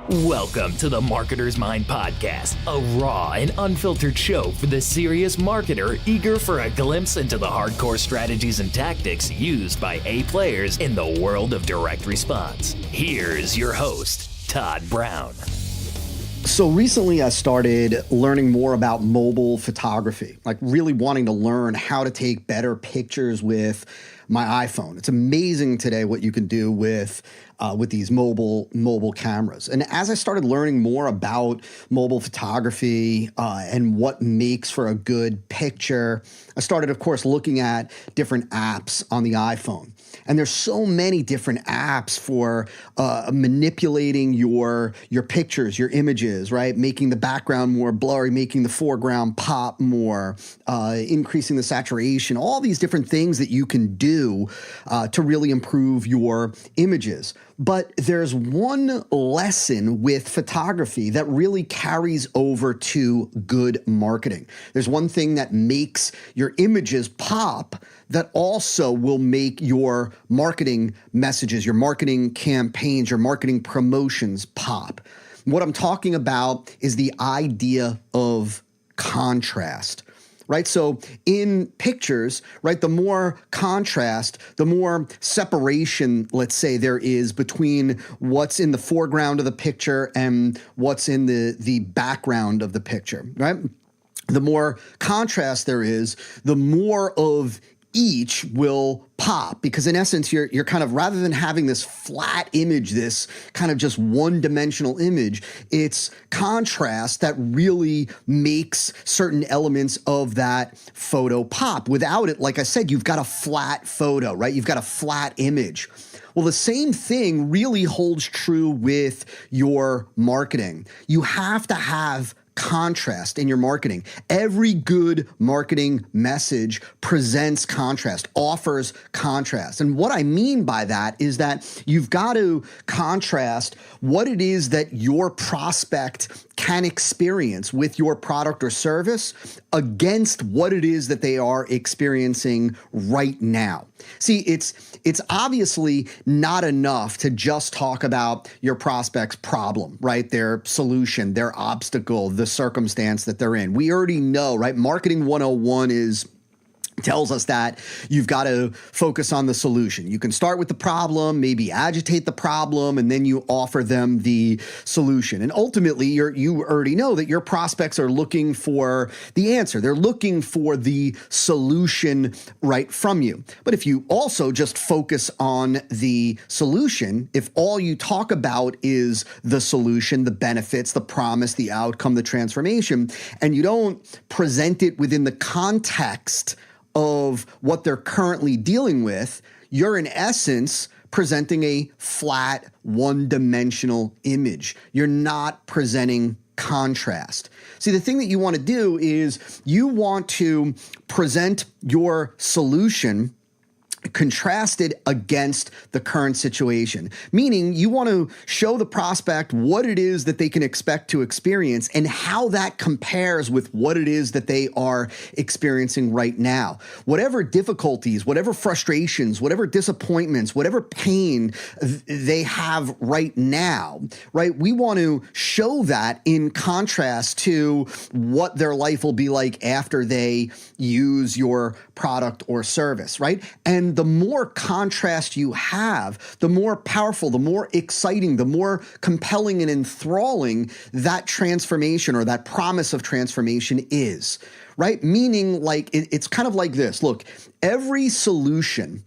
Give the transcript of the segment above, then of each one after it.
Welcome to the Marketer's Mind Podcast, a raw and unfiltered show for the serious marketer eager for a glimpse into the hardcore strategies and tactics used by A players in the world of direct response. Here's your host, Todd Brown. So recently I started learning more about mobile photography, like really wanting to learn how to take better pictures with my iPhone. It's amazing today what you can do with these mobile cameras. And as I started learning more about mobile photography and what makes for a good picture, I started, of course, looking at different apps on the iPhone. And there's so many different apps for manipulating your pictures, your images, right? Making the background more blurry, making the foreground pop more, increasing the saturation, all these different things that you can do to really improve your images. But there's one lesson with photography that really carries over to good marketing. There's one thing that makes your images pop that also will make your marketing messages, your marketing campaigns, your marketing promotions pop. What I'm talking about is the idea of contrast. Right? So in pictures, right, the more contrast, the more separation, let's say, there is between what's in the foreground of the picture and what's in the background of the picture, right? The more contrast there is, the more of each will pop, because in essence, you're kind of, rather than having this flat image, this kind of just one-dimensional image, it's contrast that really makes certain elements of that photo pop. Without it, like I said, you've got a flat photo, right? You've got a flat image. Well, the same thing really holds true with your marketing. You have to have contrast in your marketing. Every good marketing message presents contrast, offers contrast. And what I mean by that is that you've got to contrast what it is that your prospect can experience with your product or service against what it is that they are experiencing right now. See, it's obviously not enough to just talk about your prospect's problem, right? Their solution, their obstacle, the circumstance that they're in. We already know, right? Marketing 101 tells us that you've got to focus on the solution. You can start with the problem, maybe agitate the problem, and then you offer them the solution. And ultimately, you already know that your prospects are looking for the answer. They're looking for the solution right from you. But if you also just focus on the solution, if all you talk about is the solution, the benefits, the promise, the outcome, the transformation, and you don't present it within the context of what they're currently dealing with, you're in essence presenting a flat, one-dimensional image. You're not presenting contrast. See, the thing that you want to do is you want to present your solution contrasted against the current situation, meaning you want to show the prospect what it is that they can expect to experience and how that compares with what it is that they are experiencing right now. Whatever difficulties, whatever frustrations, whatever disappointments, whatever pain they have right now, right? We want to show that in contrast to what their life will be like after they use your product or service, right? And the more contrast you have, the more powerful, the more exciting, the more compelling and enthralling that transformation or that promise of transformation is, right? Meaning, like, it's kind of like this. Look, every solution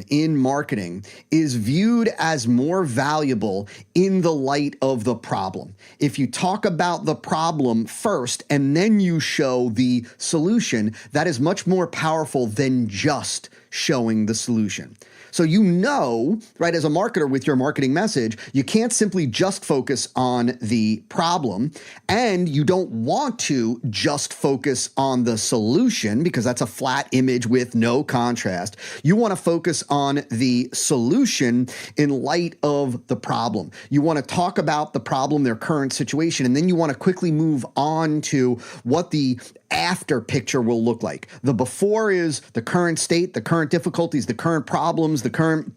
in marketing is viewed as more valuable in the light of the problem. If you talk about the problem first and then you show the solution, that is much more powerful than just showing the solution. So you know, right, as a marketer with your marketing message, you can't simply just focus on the problem, and you don't want to just focus on the solution because that's a flat image with no contrast. You want to focus on the solution in light of the problem. You want to talk about the problem, their current situation, and then you want to quickly move on to what the after picture will look like. The before is the current state, the current difficulties, the current problems, the current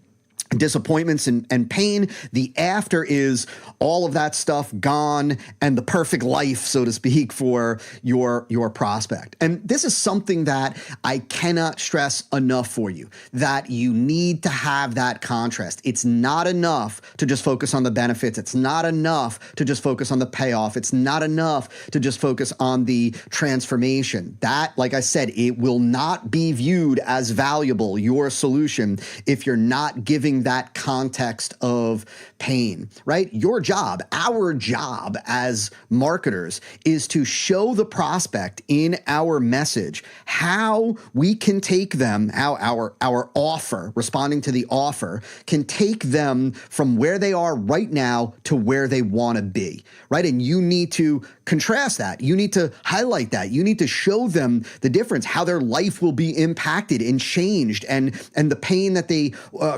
disappointments and pain. The after is all of that stuff gone and the perfect life, so to speak, for your prospect. And this is something that I cannot stress enough for you, that you need to have that contrast. It's not enough to just focus on the benefits. It's not enough to just focus on the payoff. It's not enough to just focus on the transformation. That, like I said, it will not be viewed as valuable, your solution, if you're not giving that context of pain, right? Your job, our job as marketers, is to show the prospect in our message how we can take them, how our offer, responding to the offer, can take them from where they are right now to where they want to be, right? And you need to contrast that. You need to highlight that. You need to show them the difference, how their life will be impacted and changed, and the pain that they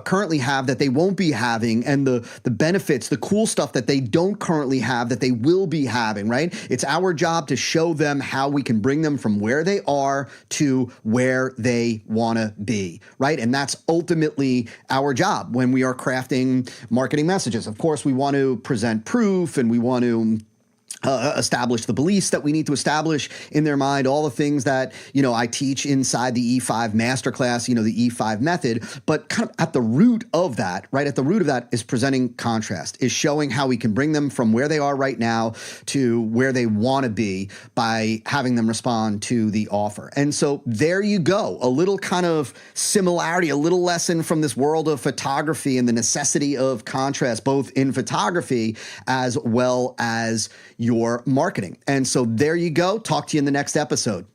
currently have that they won't be having, and the benefits, the cool stuff that they don't currently have that they will be having, right? It's our job to show them how we can bring them from where they are to where they want to be, right? And that's ultimately our job when we are crafting marketing messages. Of course, we want to present proof, and we want to establish the beliefs that we need to establish in their mind, all the things that, I teach inside the E5 masterclass, the E5 method. But kind of at the root of that, right, at the root of that is presenting contrast, is showing how we can bring them from where they are right now to where they want to be by having them respond to the offer. And so there you go, a little kind of similarity, a little lesson from this world of photography and the necessity of contrast, both in photography as well as your marketing. And so there you go. Talk to you in the next episode.